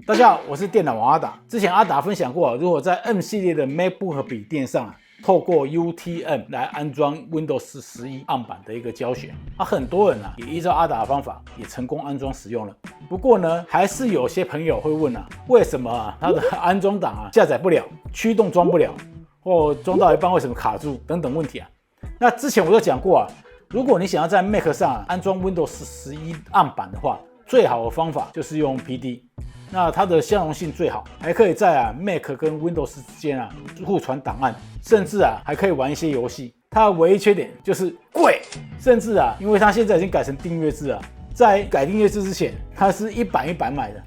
大家好，我是电脑王阿达。之前阿达分享过，如果在 M 系列的 MacBook 笔电上透过 UTM 来安装 Windows 11 ARM 版的一个教学，很多人也依照阿达的方法也成功安装使用了。不过呢，还是有些朋友会问为什么它的安装档下载不了，驱动装不了，或装到一半为什么卡住等等问题那之前我就讲过如果你想要在 Mac 上安装 Windows 11 ARM 版的话，最好的方法就是用 PD。那它的相容性最好，还可以在Mac 跟 Windows 之间互传档案，甚至还可以玩一些游戏。它的唯一缺点就是贵，甚至因为它现在已经改成订阅制在改订阅制之前，它是一版买的，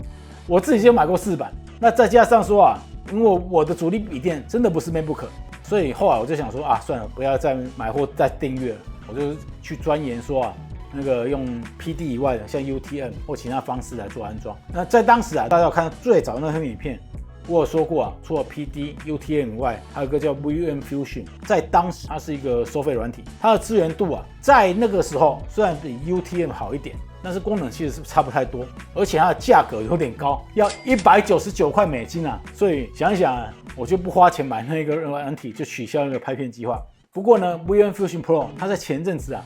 我自己就买过4版。那再加上说因为我的主力笔电真的不是 MacBook， 所以后来我就想说算了，不要再买或再订阅了，我就去钻研说那个用 PD 以外的，像 UTM 或其他方式来做安装。那在当时大家有看到最早那篇影片，我有说过除了 PD、UTM 以外，还有一个叫 VM Fusion， 在当时它是一个收费软体，它的资源度在那个时候虽然比 UTM 好一点，但是功能其实是差不太多，而且它的价格有点高，要199块美金所以想一想我就不花钱买那个软体，就取消那个拍片计划。不过呢 VM Fusion Pro 它在前阵子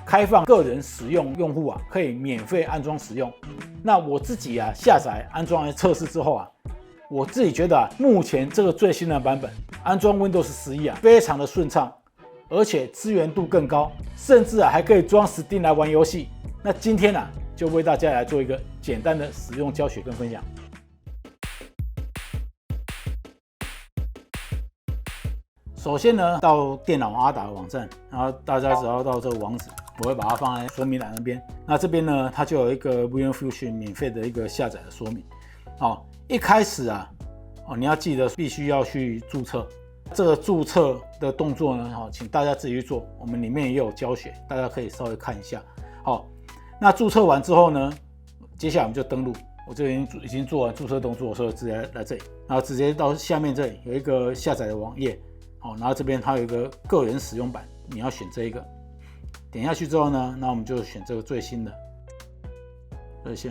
开放个人使用用户可以免费安装使用。那我自己下载安装来测试之后我自己觉得目前这个最新的版本安装 Windows 11非常的顺畅，而且资源度更高，甚至还可以装 Steam 来玩游戏。那今天就为大家来做一个简单的使用教学跟分享。首先呢，到电脑阿达的网站，然后大家只要到这个网址，我会把它放在说明栏那边。那这边呢，它就有一个 VM Fusion 免费的一个下载的说明。一开始你要记得必须要去注册。这个注册的动作呢，请大家自己去做，我们里面也有教学，大家可以稍微看一下。那注册完之后呢，接下来我们就登录。我这边已经做完注册动作，所以直接来这里，然后直接到下面这里有一个下载的网页。然后这边它有一个个人使用版，你要选这一个，点下去之后呢，那我们就选这个最新的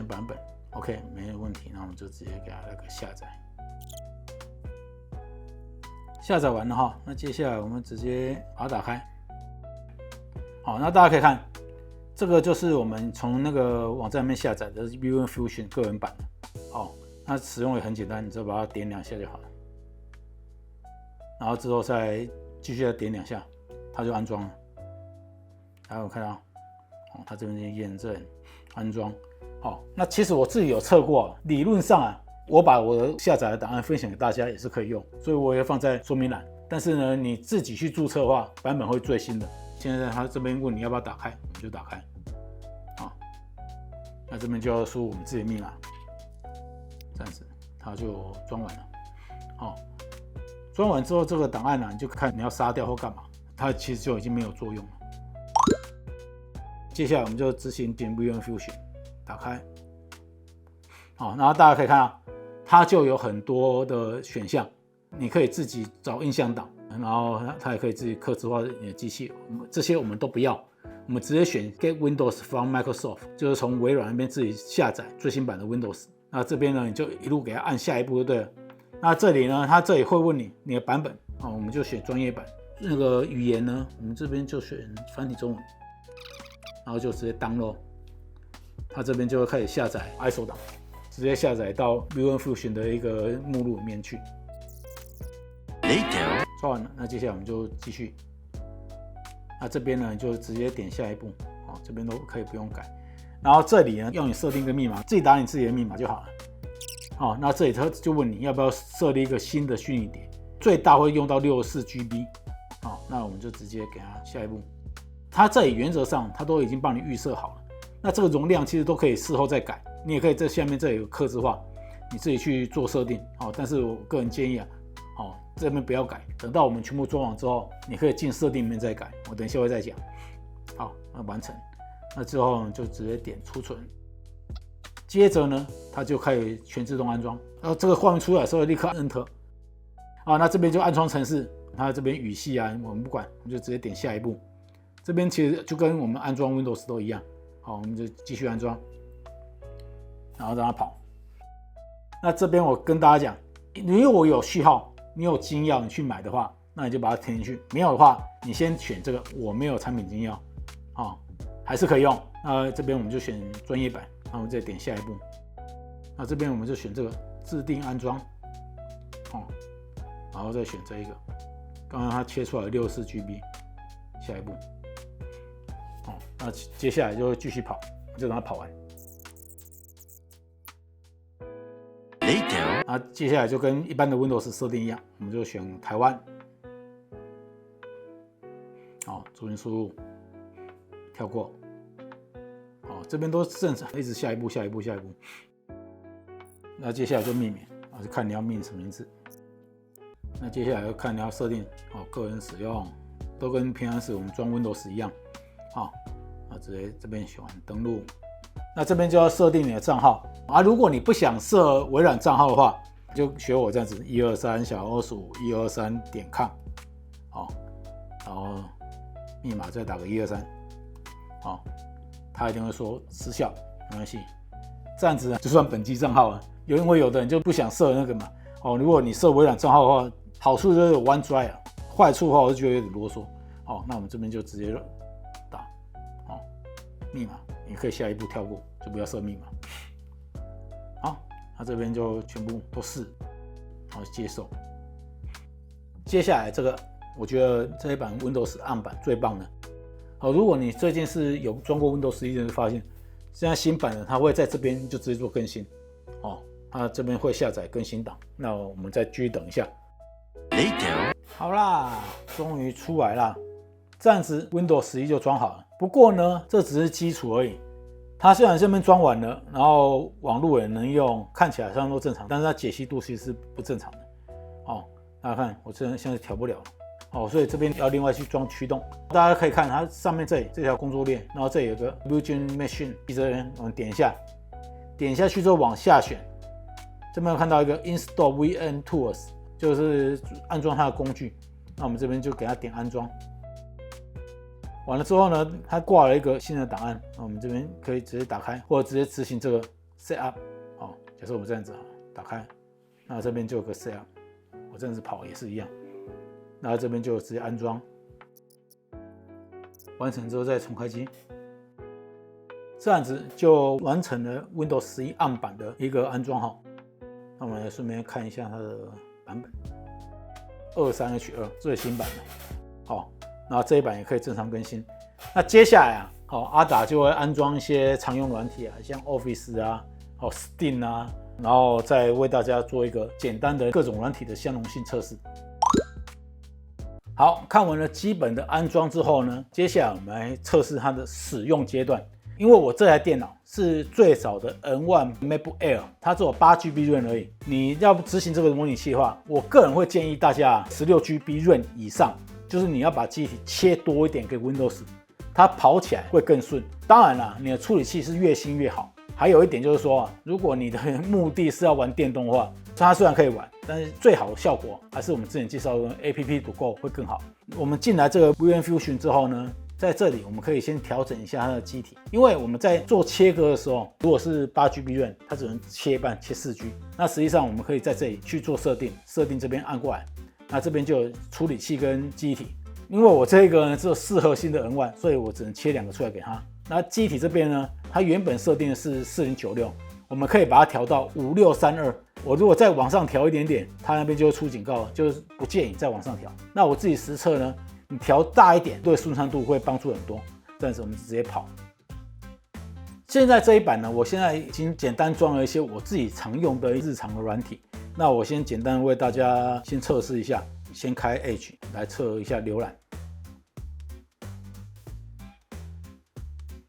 版本 ，OK， 没有问题，那我们就直接给它那个下载。下载完了那接下来我们直接把它打开。那大家可以看，这个就是我们从那个网站里面下载的 VM Fusion 个人版那使用也很简单，你只要把它点2下就好了。然后之后再继续点2下，它就安装了。还有看到它这边就验证安装。那其实我自己有测过，理论上我把我的下载的档案分享给大家也是可以用，所以我也放在说明栏。但是呢，你自己去注册的话，版本会最新的。现在他这边问你要不要打开，我们就打开。那这边就要输入我们自己的密码，这样子它就装完了。装完之后，这个档案你就看你要杀掉或干嘛，它其实就已经没有作用了。接下来我们就执行点 VM Fusion， 打开。然后大家可以看它就有很多的选项，你可以自己找印象档，然后它也可以自己客制化你的机器，这些我们都不要，我们直接选 Get Windows from Microsoft， 就是从微软那边自己下载最新版的 Windows。那这边呢，你就一路给它按下一步就对了。那这里呢，它这里会问你的版本我们就选专业版。那个语言呢，我们这边就选繁体中文，然后就直接 download， 它这边就会开始下载 ISO 档，直接下载到 VM Fusion 的一个目录里面去。刷完了，那接下来我们就继续。那这边呢，就直接点下一步，这边都可以不用改。然后这里呢，要你设定一个密码，自己打你自己的密码就好了。那这里他就问你要不要设立一个新的虚拟碟，最大会用到64GB。那我们就直接给它下一步。它这里原则上它都已经帮你预设好了，那这个容量其实都可以事后再改，你也可以在下面这里有客制化，你自己去做设定。但是我个人建议这边不要改，等到我们全部装完之后，你可以进设定里面再改，我等一下会再讲。那完成，那之后就直接点储存。接着呢，它就开始全自动安装。然后这个画面出来的时候，立刻 Enter。那这边就安装程式，它这边语系我们不管，我们就直接点下一步。这边其实就跟我们安装 Windows 都一样。我们就继续安装，然后让它跑。那这边我跟大家讲，你如果有序号，你有金钥，你去买的话，那你就把它填进去。没有的话，你先选这个我没有产品金钥，还是可以用。那这边我们就选专业版，那我们再点下一步。那这边我们就选这个自定安装，然后再选这一个。刚刚它切出来64GB， 下一步。那接下来就会继续跑，就让它跑完。那接下来就跟一般的 Windows 设定一样，我们就选台湾。注音输入，跳过。这边都正常，一直下一步。那接下来就命名，就看你要命什么名字。那接下来要看你要设定，个人使用，都跟平常时我们装 Windows 一样。那直接这边选完登录。那这边就要设定你的账号如果你不想设微软账号的话，就学我这样子123小老鼠123.com，然后密码再打个123，他一定会说失效，没关系，这样子呢就算本机账号了。因为有的人就不想设那个嘛，如果你设微软账号的话，好处就是有 OneDrive， 坏处的话我就觉得有点啰嗦。那我们这边就直接打密码，你可以下一步跳过，就不要设密码。那这边就全部都是，接受。接下来这个，我觉得这一版 Windows 暗版最棒的。如果你最近是有装过 Windows 11的，就发现现在新版的它会在这边就直接做更新。它这边会下载更新档，那我们再继续等一下。好啦，终于出来啦，这样子 Windows 11就装好了。不过呢，这只是基础而已。它虽然这边装完了，然后网络也能用，看起来上都正常，但是它解析度其实是不正常的。大家看，我现在调不了了。所以这边要另外去装驱动。大家可以看它上面这条工作链，然后这里有个 Virtual Machine， 这边我们点一下，点下去之后往下选，这边有看到一个 Install VM Tools， 就是安装它的工具。那我们这边就给它点安装。完了之后呢，它挂了一个新的档案，那我们这边可以直接打开，或者直接执行这个 Setup。假设我们这样子打开，那这边就有个 Setup， 我这样子跑也是一样。那这边就直接安装，完成之后再重开机，这样子就完成了 Windows 11暗版的一个安装。那我们来顺便看一下它的版本，23H2最新版的。那这一版也可以正常更新。那接下来阿达就会安装一些常用软体像 Office Steam 然后再为大家做一个简单的各种软体的相容性测试。好，看完了基本的安装之后呢，接下来我们来测试它的使用阶段。因为我这台电脑是最早的 N1 MacBook Air， 它只有8GB RAM 而已。你要执行这个模拟器的话，我个人会建议大家16GB RAM 以上，就是你要把记忆体切多一点给 Windows， 它跑起来会更顺。当然啦，你的处理器是越新越好。还有一点就是说如果你的目的是要玩电动的话，它虽然可以玩，但是最好的效果还是我们之前介绍的 App to Go 会更好。我们进来这个 VM Fusion 之后呢，在这里我们可以先调整一下它的机体，因为我们在做切割的时候，如果是8GB RAM， 它只能切一半，切4G。那实际上我们可以在这里去做设定，这边按过来，那这边就有处理器跟机体。因为我这个呢只有4核心的 N1， 所以我只能切2个出来给它。那机体这边呢，它原本设定的是4096，我们可以把它调到5632。我如果再往上调一点点，它那边就会出警告，就是不建议再往上调。那我自己实测呢，你调大一点，对顺畅度会帮助很多。这样子我们直接跑。现在这一版呢，我现在已经简单装了一些我自己常用的日常的软体。那我先简单为大家先测试一下，先开 Edge 来测一下浏览。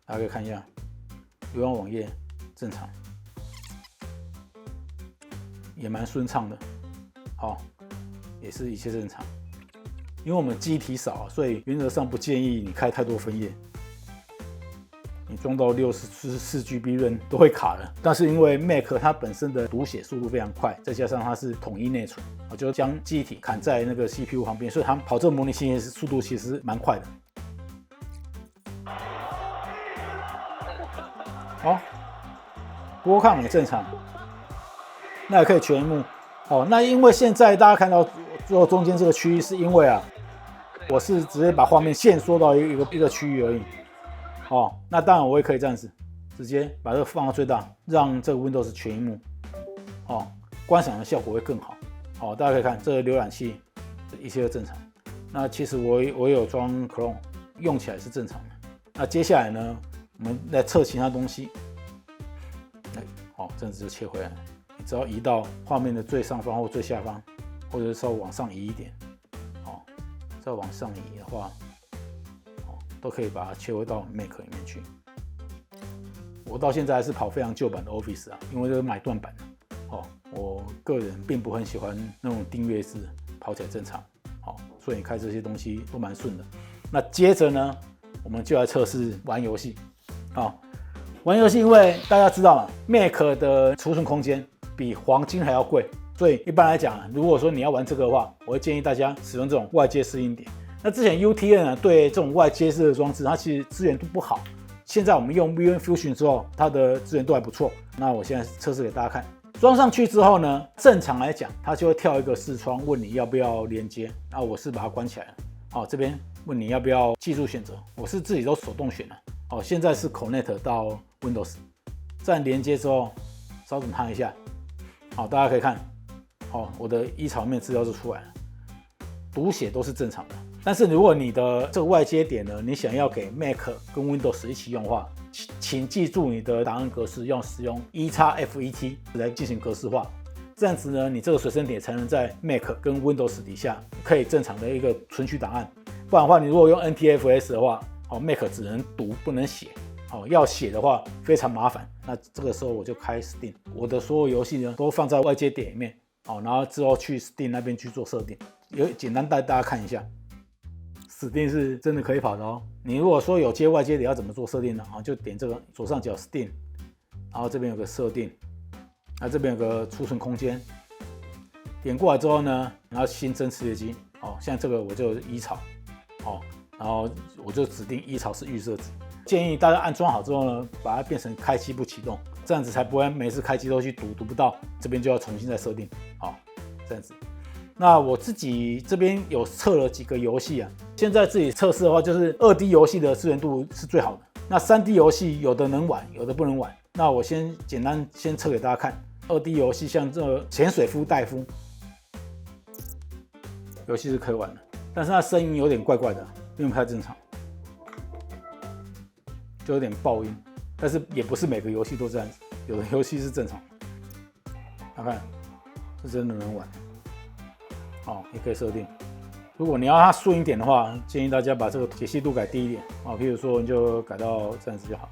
大家可以看一下，浏览网页正常，也蛮顺畅的。也是一切正常。因为我们记忆体少，所以原则上不建议你开太多分页。你装到64GB RAM 都会卡了。但是因为 Mac 它本身的读写速度非常快，再加上它是统一内存，我就将记忆体砍在那个 CPU 旁边，所以它跑这个模拟器速度其实蛮快的。不过看也正常。那也可以全萤幕。哦，那因为现在大家看到最后中间这个区域，是因为我是直接把画面限缩到一个区域而已。哦，那当然我也可以这样子，直接把这个放到最大，让这个 Windows 全萤幕，哦，观赏的效果会更好。哦，大家可以看这个浏览器一切都正常。那其实我也有装 Chrome， 用起来是正常的。那接下来呢，我们来测其他东西。这样子就切回来了。你只要移到画面的最上方或最下方，或者是稍微往上移一点，再往上移的话，都可以把它切回到 Mac 里面去。我到现在还是跑非常旧版的 Office 因为这个买断版的。我个人并不很喜欢那种订阅式，跑起来正常。所以你开这些东西都蛮顺的。那接着呢，我们就来测试玩游戏。玩游戏，因为大家知道嘛 ，Mac 的储存空间比黄金还要贵，所以一般来讲，如果说你要玩这个的话，我会建议大家使用这种外接适应点。那之前 UTN 呢，对这种外接式的装置，它其实资源度不好。现在我们用 VM Fusion 之后，它的资源度还不错。那我现在测试给大家看，装上去之后呢，正常来讲，它就会跳一个视窗，问你要不要连接。那我是把它关起来了。这边问你要不要技术选择，我是自己都手动选了。现在是 Connect 到 Windows， 在连接之后，稍等它一下。大家可以看，我的依槽面资料就出来了，读写都是正常的。但是如果你的这个外接点呢，你想要给 Mac 跟 Windows 一起用的话，请记住你的档案格式要使用 EXFET 来进行格式化，这样子呢，你这个随身点才能在 Mac 跟 Windows 底下可以正常的一个存取档案。不然的话，你如果用 NTFS 的话，Mac 只能读不能写，要写的话非常麻烦。那这个时候我就开 Steam， 我的所有游戏呢都放在外接点里面，然后之后去 Steam 那边去做设定。简单带大家看一下 ，Steam 是真的可以跑的哦。你如果说有接外接点要怎么做设定呢？就点这个左上角 Steam， 然后这边有个设定，那这边有个储存空间，点过来之后呢，然后新增磁碟机，像这个我就依槽，然后我就指定依槽是预设值。建议大家安装好之后呢，把它变成开机不启动，这样子才不会每次开机都去读不到，这边就要重新再设定。这样子。那我自己这边有测了几个游戏现在自己测试的话，就是2D 游戏的资源度是最好的。那3D 游戏有的能玩，有的不能玩。那我简单测给大家看，2D 游戏像这潜水夫戴夫游戏是可以玩的，但是它声音有点怪怪的，并不太正常。就有点爆音，但是也不是每个游戏都这样子，有的游戏是正常的。大家看，是真的能玩。也可以设定。如果你要它顺一点的话，建议大家把这个解析度改低一点譬如说你就改到这样子就好。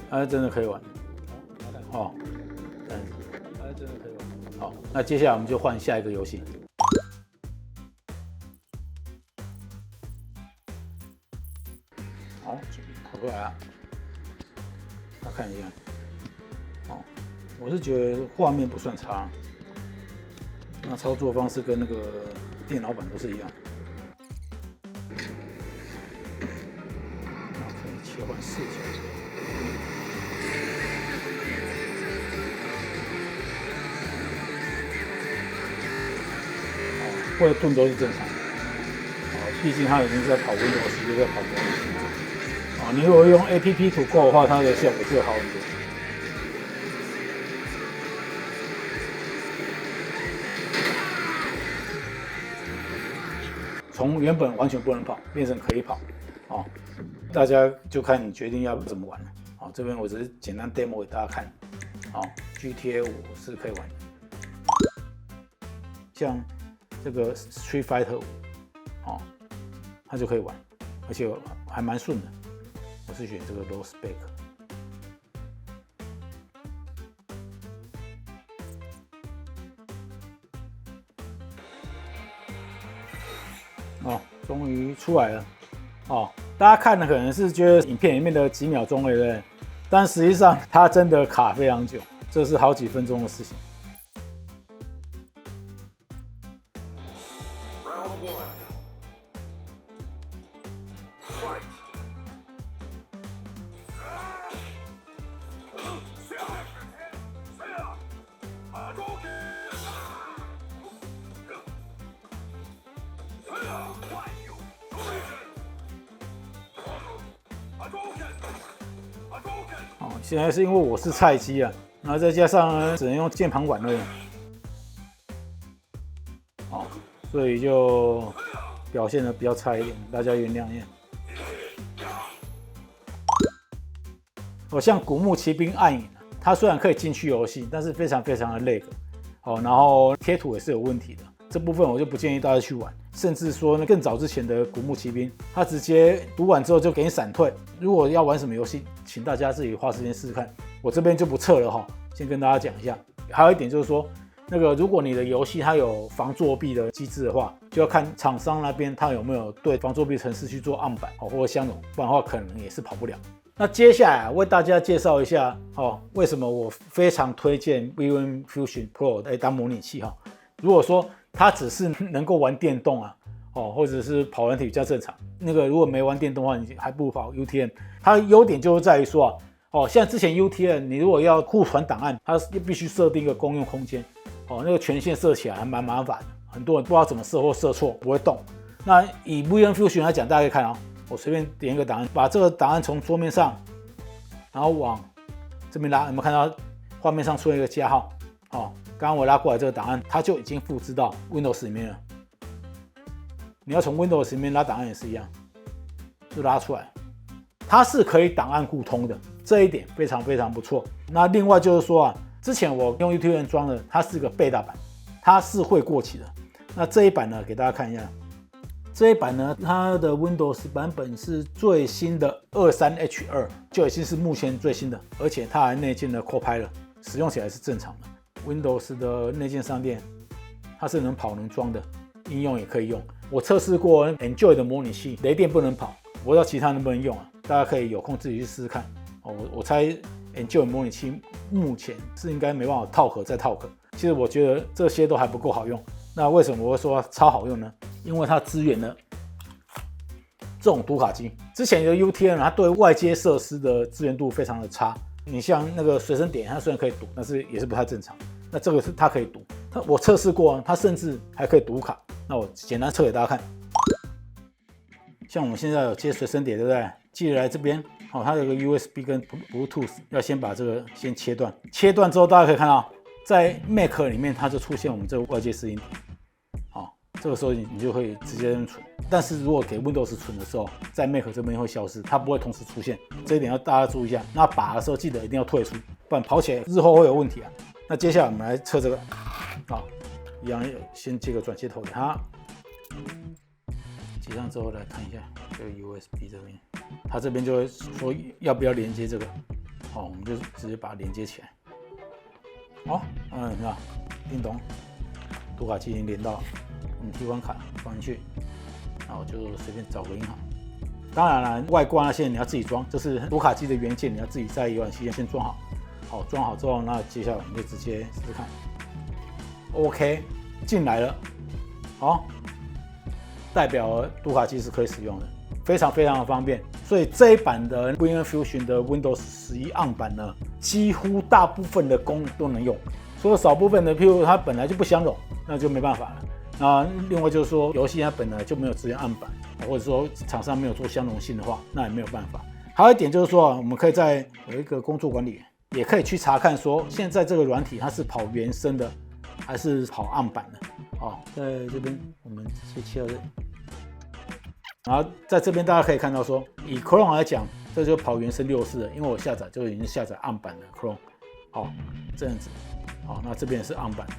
它真的可以玩。这样子，它真的可以玩。好，那接下来我们就换下一个游戏。好，跑过来啊！大家看一下，我是觉得画面不算差，那操作方式跟那个电脑版都是一样。那可以切换视角。或者盾都是正常的。毕竟它已经在跑 Windows， 就在跑 Windows。你如果用 APP to Go 的话，它的效果就会好很多。从原本完全不能跑，变成可以跑，大家就看你决定要怎么玩了。这边我只是简单 demo 给大家看。GTA 5是可以玩的，像这个 Street Fighter 5，它就可以玩，而且还蛮顺的。我是选这个 Low Spec。终于出来了。大家看的可能是觉得影片里面的几秒钟对不对？但实际上它真的卡非常久，这是好几分钟的事情。现在是因为我是菜鸡啊，然后再加上呢只能用键盘玩而已，哦，所以就表现的比较差一点，大家原谅一下。像古墓奇兵暗影，它虽然可以进去游戏，但是非常非常的 lag， 然后贴图也是有问题的。这部分我就不建议大家去玩，甚至说呢更早之前的古墓奇兵，它直接读完之后就给你闪退。如果要玩什么游戏，请大家自己花时间试试看。我这边就不测了哈，先跟大家讲一下。还有一点就是说，如果你的游戏它有防作弊的机制的话，就要看厂商那边它有没有对防作弊程式去做暗版或者相容，不然的话可能也是跑不了。那接下来为大家介绍一下为什么我非常推荐 VN Fusion Pro 来当模拟器哈。如果说它只是能够玩电动啊，或者是跑软体比较正常，如果没玩电动的话，你还不如跑 UTM。它的优点就是在于说像之前 UTM 你如果要互传档案，它必须设定一个公用空间，权限设起来还蛮麻烦的，很多人不知道怎么设或设错不会动。那以 VN Fusion 来讲，大家可以看我随便点一个档案，把这个档案从桌面上，然后往这边拉，有没有看到画面上出现一个加号？刚刚我拉过来这个档案，它就已经复制到 Windows 里面了。你要从 Windows 里面拉档案也是一样，就拉出来，它是可以档案互通的，这一点非常非常不错。那另外就是说之前我用 UTM 装的，它是个 beta 版，它是会过期的。那这一版呢，给大家看一下。这一版呢，它的 Windows 版本是最新的 23H2， 就已经是目前最新的，而且它还内建了 Copilot， 使用起来是正常的。Windows 的内建商店，它是能跑能装的，应用也可以用。我测试过 Enjoy 的模拟器，雷电不能跑，我不知道其他能不能用大家可以有空自己去试试看。我猜 Enjoy 模拟器目前是应该没办法套壳再套壳。其实我觉得这些都还不够好用。那为什么我会说超好用呢？因为它支援了这种读卡机。之前的 UTM 它对外接设施的支援度非常的差。你像随身点，它虽然可以读，但是也是不太正常。那这个是它可以读，我测试过它甚至还可以读卡。那我简单测给大家看。像我们现在有接随身点，对不对？记得来这边，它有个 USB 跟 Bluetooth， 要先把这个先切断。切断之后，大家可以看到，在 Mac 里面它就出现我们这个外接视音点。这个时候你就会直接存，但是如果给 Windows 存的时候，在 Mac 这边会消失，它不会同时出现，这一点要大家注意一下。那拔的时候记得一定要退出，不然跑起来日后会有问题啊。那接下来我们来测这个，一样先接个转接头给它，接上之后来看一下这个 USB 这边，它这边就会说要不要连接这个，我们就直接把它连接起来。你看，叮咚，读卡器已经连到了。我们提款卡放进去，然后就随便找个银行。当然了，外挂那些你要自己装，就是读卡机的元件你要自己在浏览器先装好。装好之后，那接下来我们就直接试试看。OK， 进来了，代表读卡机是可以使用的，非常非常的方便。所以这一版的 VN Fusion 的 Windows 11 ARM 版呢，几乎大部分的功能都能用，除了少部分的，譬如它本来就不相容，那就没办法了。那另外就是说，游戏它本来就没有支援暗版，或者说厂商没有做相容性的话，那也没有办法。还有一点就是说，我们可以在有一个工作管理员，也可以去查看说，现在这个软体它是跑原生的，还是跑暗版的。在这边我们直接切到这里，然后在这边大家可以看到说，以 Chrome 来讲，这就跑原生64了，因为我下载就已经下载暗版的 Chrome。这样子，那这边也是暗版的。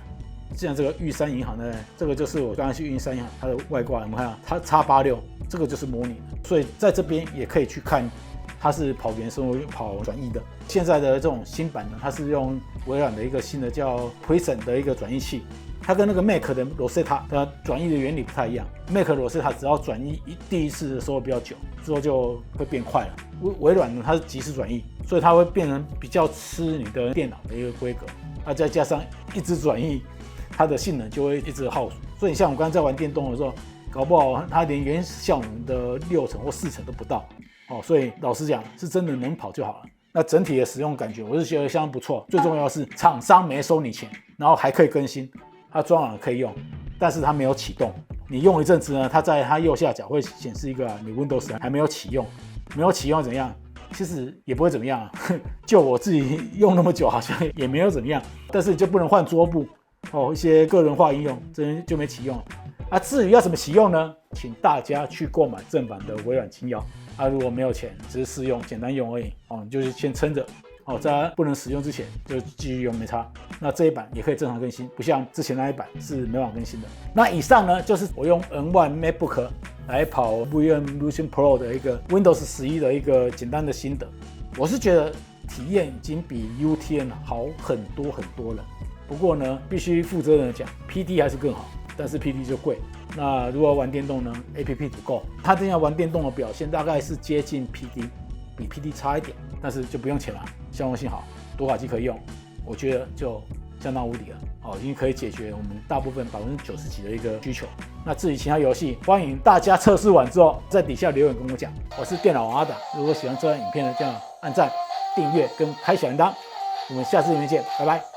像这个玉山银行呢，这个就是我刚才去玉山银行它的外挂，有没有看到？它 X86， 这个就是模拟的，所以在这边也可以去看它是跑原生或跑转译的。现在的这种新版呢，它是用微软的一个新的叫 Prism 的一个转译器，它跟那个 Mac 的 Rosetta 的转译的原理不太一样。Mac Rosetta 只要转译第一次的时候比较久，之后就会变快了。微软呢，它是即时转译，所以它会变成比较吃你的电脑的一个规格。再加上一直转译，它的性能就会一直耗损。所以像我刚才在玩电动的时候，搞不好它连原始效能的6成或4成都不到。所以老实讲，是真的能跑就好了。那整体的使用感觉，我是觉得相当不错。最重要的是厂商没收你钱，然后还可以更新，它装好了可以用，但是它没有启动。你用一阵子呢，它在它右下角会显示一个你 Windows 还没有启用，没有启用怎样？其实也不会怎么样啊。就我自己用那么久，好像也没有怎么样。但是就不能换桌布哦，一些个人化应用这就没启用啊。至于要怎么启用呢？请大家去购买正版的微软轻摇啊。如果没有钱，只是试用简单用而已哦，你就是先撑着。哦，在不能使用之前就继续用没差。那这一版也可以正常更新，不像之前那一版是没法更新的。那以上呢，就是我用 M1 MacBook 来跑 VM Pro 的一个 Windows 11的一个简单的心得。我是觉得体验已经比 UTN 好很多很多了。不过呢，必须负责任的讲 ，PD 还是更好，但是 PD 就贵。那如果玩电动呢 ，APP 不够，它这样玩电动的表现大概是接近 PD。比 PD 差一点，但是就不用钱了，相容性好，多卡机可以用，我觉得就相当无敌了哦，已经可以解决我们大部分90%几的一个需求。那至于其他游戏，欢迎大家测试完之后在底下留言跟我讲。我是电脑王阿达，如果喜欢这段影片呢，这样按赞、订阅跟开小铃铛。我们下次影片见，拜拜。